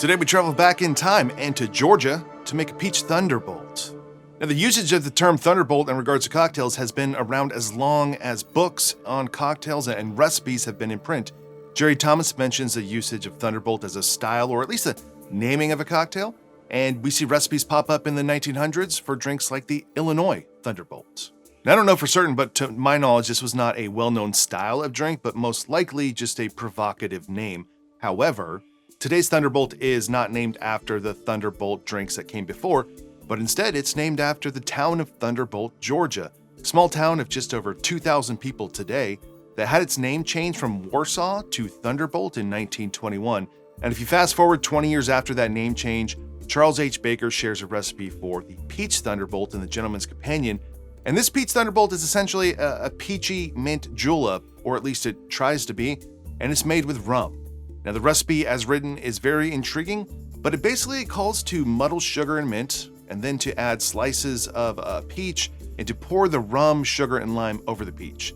Today we travel back in time and to Georgia to make a peach Thunderbolt. Now, the usage of the term Thunderbolt in regards to cocktails has been around as long as books on cocktails and recipes have been in print. Jerry Thomas mentions the usage of Thunderbolt as a style, or at least a naming of a cocktail, and we see recipes pop up in the 1900s for drinks like the Illinois Thunderbolt. Now, I don't know for certain, but to my knowledge, this was not a well-known style of drink, but most likely just a provocative name. However, today's Thunderbolt is not named after the Thunderbolt drinks that came before, but instead it's named after the town of Thunderbolt, Georgia, a small town of just over 2,000 people today that had its name changed from Warsaw to Thunderbolt in 1921. And if you fast forward 20 years after that name change, Charles H. Baker shares a recipe for the Peach Thunderbolt in the Gentleman's Companion. And this Peach Thunderbolt is essentially a peachy mint julep, or at least it tries to be, and it's made with rum. Now, the recipe as written is very intriguing, but it basically calls to muddle sugar and mint, and then to add slices of peach and to pour the rum, sugar, and lime over the peach.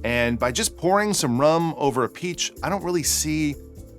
And by just pouring some rum over a peach, I don't really see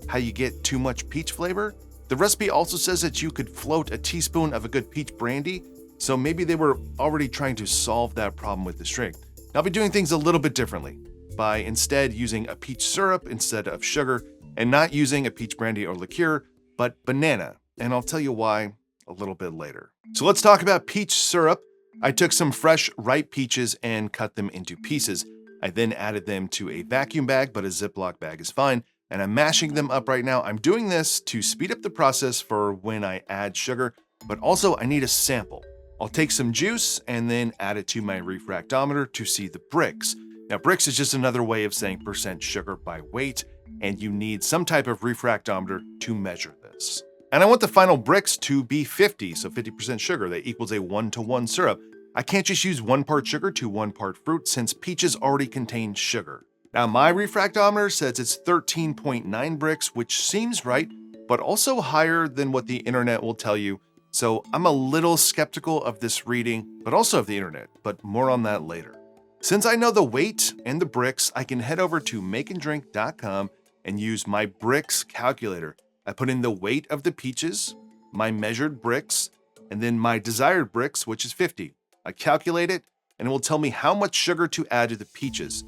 how you get too much peach flavor. The recipe also says that you could float a teaspoon of a good peach brandy, so maybe they were already trying to solve that problem with this drink. Now, I'll be doing things a little bit differently by instead using a peach syrup instead of sugar, and not using a peach brandy or liqueur, but banana, and I'll tell you why a little bit later. So let's talk about peach syrup. I took some fresh, ripe peaches and cut them into pieces. I then added them to a vacuum bag, but a Ziploc bag is fine, and I'm mashing them up right now. I'm doing this to speed up the process for when I add sugar, but also I need a sample. I'll take some juice and then add it to my refractometer to see the bricks. Now, bricks is just another way of saying percent sugar by weight, and you need some type of refractometer to measure this. And I want the final bricks to be 50, so 50% sugar. That equals a 1-to-1 syrup. I can't just use 1 part sugar to 1 part fruit since peaches already contain sugar. Now, my refractometer says it's 13.9 bricks, which seems right, but also higher than what the internet will tell you. So I'm a little skeptical of this reading, but also of the internet, but more on that later. Since I know the weight and the bricks, I can head over to MakeAndDrink.com and use my bricks calculator. I put in the weight of the peaches, my measured bricks, and then my desired bricks, which is 50. I calculate it, and it will tell me how much sugar to add to the peaches.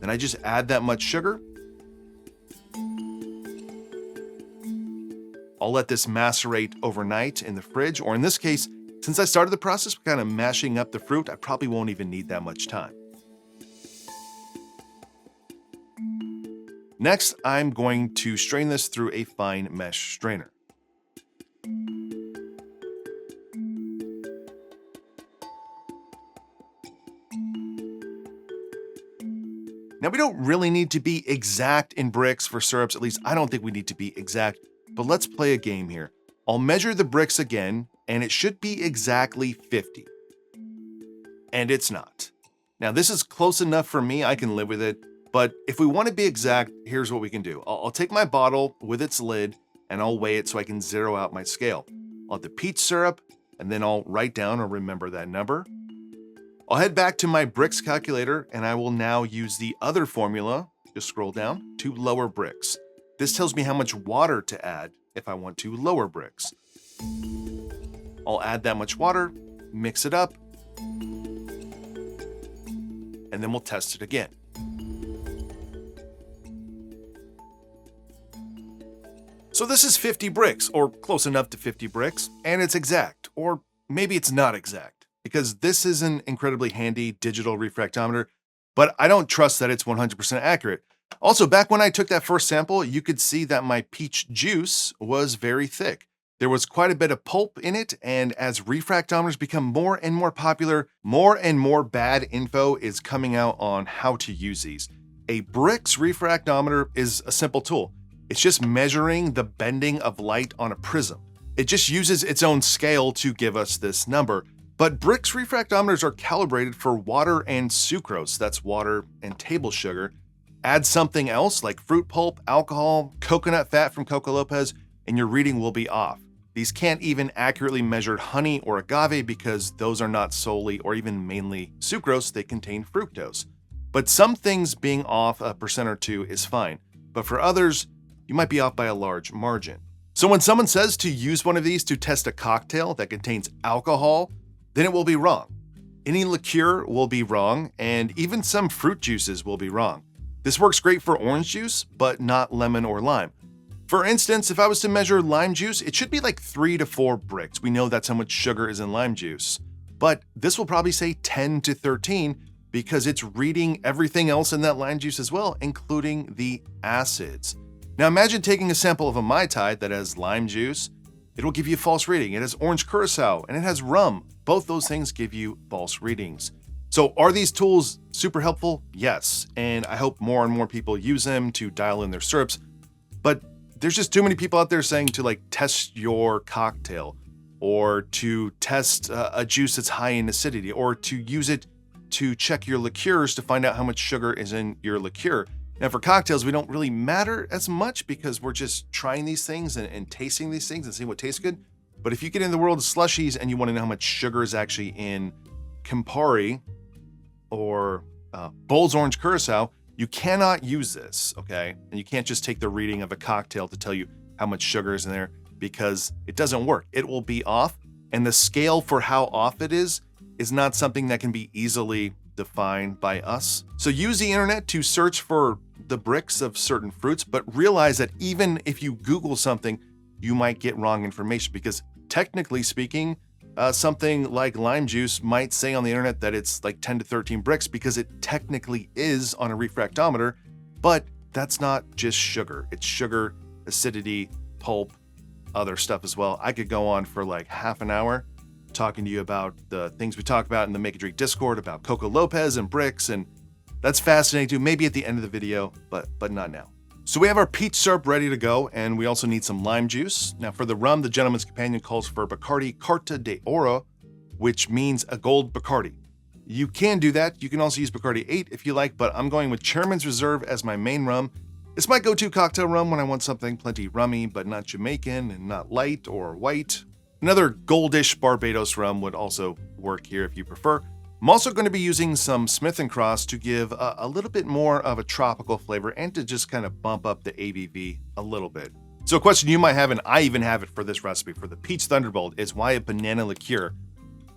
Then I just add that much sugar. I'll let this macerate overnight in the fridge, or in this case, since I started the process kind of mashing up the fruit, I probably won't even need that much time. Next, I'm going to strain this through a fine mesh strainer. Now, we don't really need to be exact in bricks for syrups, at least I don't think we need to be exact, but let's play a game here. I'll measure the bricks again, and it should be exactly 50. And it's not. Now, this is close enough for me, I can live with it. But if we want to be exact, here's what we can do. I'll take my bottle with its lid and I'll weigh it so I can zero out my scale. I'll add the peach syrup and then I'll write down or remember that number. I'll head back to my bricks calculator and I will now use the other formula, just scroll down, to lower bricks. This tells me how much water to add if I want to lower bricks. I'll add that much water, mix it up, and then we'll test it again. So this is 50 bricks, or close enough to 50 bricks, and it's exact, or maybe it's not exact, because this is an incredibly handy digital refractometer, but I don't trust that it's 100% accurate. Also, back when I took that first sample, you could see that my peach juice was very thick. There was quite a bit of pulp in it, and as refractometers become more and more popular, more and more bad info is coming out on how to use these. A bricks refractometer is a simple tool. It's just measuring the bending of light on a prism. It just uses its own scale to give us this number. But bricks refractometers are calibrated for water and sucrose, that's water and table sugar. Add something else like fruit pulp, alcohol, coconut fat from Coco Lopez, and your reading will be off. These can't even accurately measure honey or agave because those are not solely or even mainly sucrose, they contain fructose. But some things being off a percent or two is fine, but for others, you might be off by a large margin. So when someone says to use one of these to test a cocktail that contains alcohol, then it will be wrong. Any liqueur will be wrong, and even some fruit juices will be wrong. This works great for orange juice, but not lemon or lime. For instance, if I was to measure lime juice, it should be like 3 to 4 bricks. We know that's how much sugar is in lime juice. But this will probably say 10 to 13 because it's reading everything else in that lime juice as well, including the acids. Now imagine taking a sample of a Mai Tai that has lime juice. It'll give you a false reading. It has orange curacao and it has rum. Both those things give you false readings. So are these tools super helpful? Yes. And I hope more and more people use them to dial in their syrups. But there's just too many people out there saying to like test your cocktail or to test a juice that's high in acidity or to use it to check your liqueurs to find out how much sugar is in your liqueur. Now for cocktails, we don't really matter as much because we're just trying these things and tasting these things and seeing what tastes good. But if you get in the world of slushies and you want to know how much sugar is actually in Campari or Bold's Orange Curacao, you cannot use this, okay? And you can't just take the reading of a cocktail to tell you how much sugar is in there because it doesn't work. It will be off, and the scale for how off it is not something that can be easily defined by us. So use the internet to search for the bricks of certain fruits, but realize that even if you Google something, you might get wrong information because technically speaking, something like lime juice might say on the internet that it's like 10 to 13 bricks because it technically is on a refractometer, but that's not just sugar. It's sugar, acidity, pulp, other stuff as well. I could go on for like half an hour talking to you about the things we talk about in the Make and Drink Discord about Coco Lopez and bricks, and that's fascinating too, maybe at the end of the video, but not now. So we have our peach syrup ready to go, and we also need some lime juice. Now for the rum, the Gentleman's Companion calls for Bacardi Carta de Oro, which means a gold Bacardi. You can do that. You can also use Bacardi 8 if you like, but I'm going with Chairman's Reserve as my main rum. It's my go-to cocktail rum when I want something plenty rummy, but not Jamaican and not light or white. Another goldish Barbados rum would also work here if you prefer. I'm also going to be using some Smith & Cross to give a little bit more of a tropical flavor and to just kind of bump up the ABV a little bit. So a question you might have, and I even have it for this recipe, for the Peach Thunderbolt, is why a banana liqueur?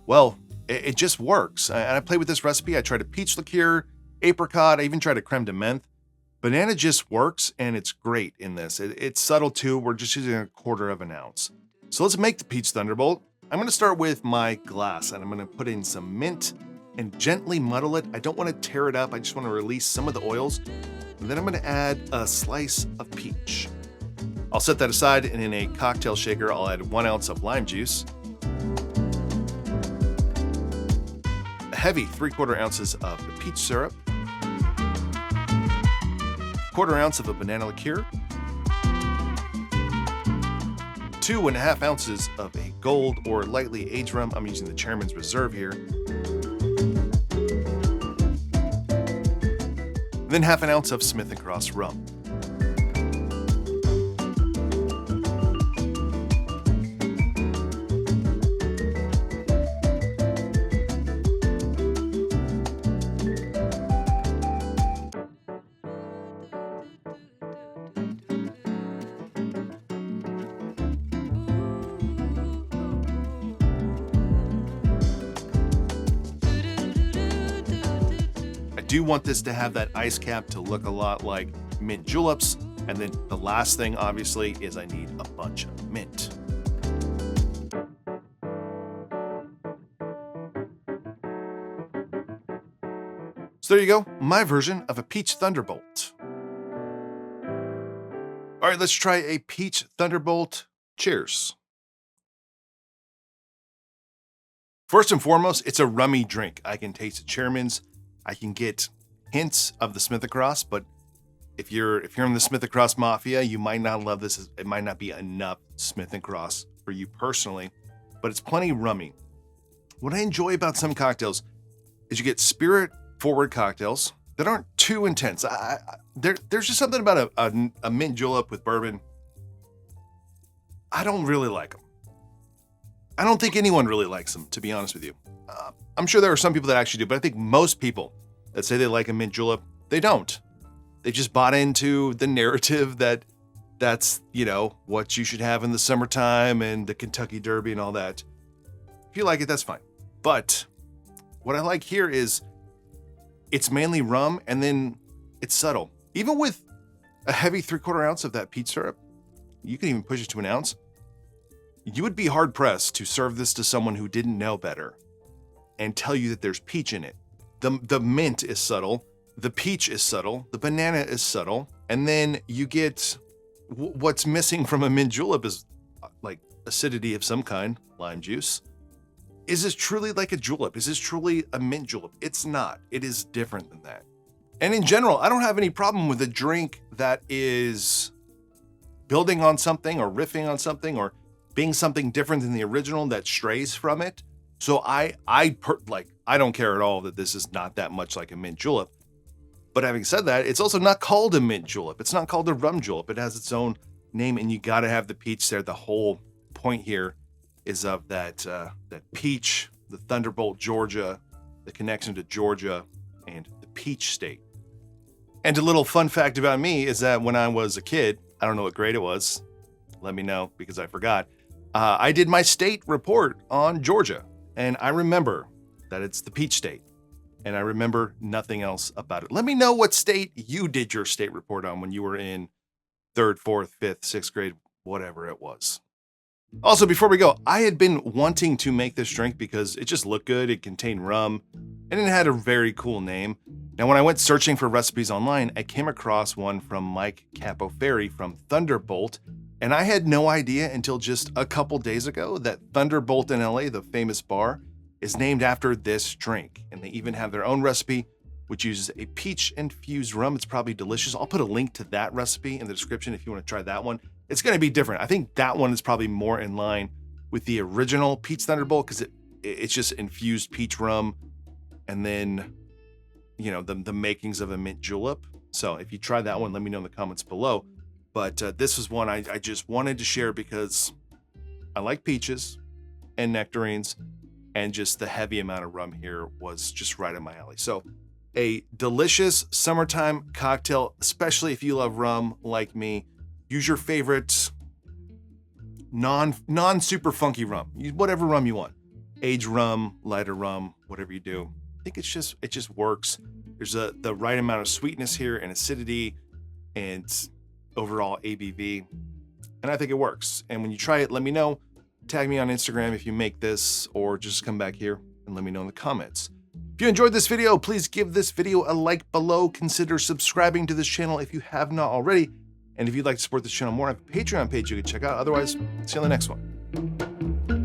Well, it just works. And I play with this recipe. I tried a peach liqueur, apricot, I even tried a creme de menthe. Banana just works, and it's great in this. It's subtle too. We're just using 1/4 ounce. So let's make the Peach Thunderbolt. I'm going to start with my glass, and I'm going to put in some mint and gently muddle it. I don't want to tear it up. I just want to release some of the oils. And then I'm going to add a slice of peach. I'll set that aside, and in a cocktail shaker, I'll add 1 ounce of lime juice, a heavy 3/4 ounces of the peach syrup, 1/4 ounce of a banana liqueur, 2.5 ounces of a gold or lightly aged rum. I'm using the Chairman's Reserve here. Then 1/2 ounce of Smith & Cross rum. I do want this to have that ice cap to look a lot like mint juleps. And then the last thing, obviously, is I need a bunch of mint. So there you go, my version of a Peach Thunderbolt. All right, let's try a Peach Thunderbolt. Cheers. First and foremost, it's a rummy drink. I can taste the Chairman's. I can get hints of the Smith & Cross, but if you're in the Smith & Cross mafia, you might not love this. It might not be enough Smith & Cross for you personally, but it's plenty rummy. What I enjoy about some cocktails is you get spirit-forward cocktails that aren't too intense. There's just something about a mint julep with bourbon. I don't really like them. I don't think anyone really likes them, to be honest with you. I'm sure there are some people that actually do, but I think most people that say they like a mint julep, they don't. They just bought into the narrative that that's, you know, what you should have in the summertime and the Kentucky Derby and all that. If you like it, that's fine. But what I like here is it's mainly rum and then it's subtle. Even with a heavy 3/4 ounce of that peach syrup, you can even push it to an ounce. You would be hard pressed to serve this to someone who didn't know better and tell you that there's peach in it. The mint is subtle, the peach is subtle, the banana is subtle, and then you get what's missing from a mint julep is like acidity of some kind, lime juice. Is this truly like a julep? Is this truly a mint julep? It's not. It is different than that. And in general, I don't have any problem with a drink that is building on something or riffing on something or being something different than the original that strays from it. So I don't care at all that this is not that much like a mint julep. But having said that, it's also not called a mint julep. It's not called a rum julep. It has its own name, and you got to have the peach there. The whole point here is of that peach, the Thunderbolt, Georgia, the connection to Georgia, and the peach state. And a little fun fact about me is that when I was a kid, I don't know what grade it was. Let me know because I forgot. I did my state report on Georgia, and I remember that it's the peach state, and I remember nothing else about it. Let me know what state you did your state report on when you were in 3rd, 4th, 5th, 6th grade, whatever it was. Also, before we go, I had been wanting to make this drink because it just looked good. It contained rum, and it had a very cool name. Now, when I went searching for recipes online, I came across one from Mike Capoferri from Thunderbolt, and I had no idea until just a couple days ago that Thunderbolt in LA, the famous bar, is named after this drink. And they even have their own recipe, which uses a peach-infused rum. It's probably delicious. I'll put a link to that recipe in the description if you want to try that one. It's going to be different. I think that one is probably more in line with the original Peach Thunderbolt because it's just infused peach rum and then, you know, the makings of a mint julep. So if you try that one, let me know in the comments below. But this was one I just wanted to share because I like peaches and nectarines, and just the heavy amount of rum here was just right in my alley. So a delicious summertime cocktail, especially if you love rum like me. Use your favorite non-super funky rum. Use whatever rum you want. Aged rum, lighter rum, whatever you do. I think it just works. There's the right amount of sweetness here and acidity and overall ABV. And I think it works. And when you try it, let me know. Tag me on Instagram if you make this, or just come back here and let me know in the comments. If you enjoyed this video, please give this video a like below. Consider subscribing to this channel if you have not already. And if you'd like to support this channel more, I have a Patreon page you can check out. Otherwise, see you on the next one.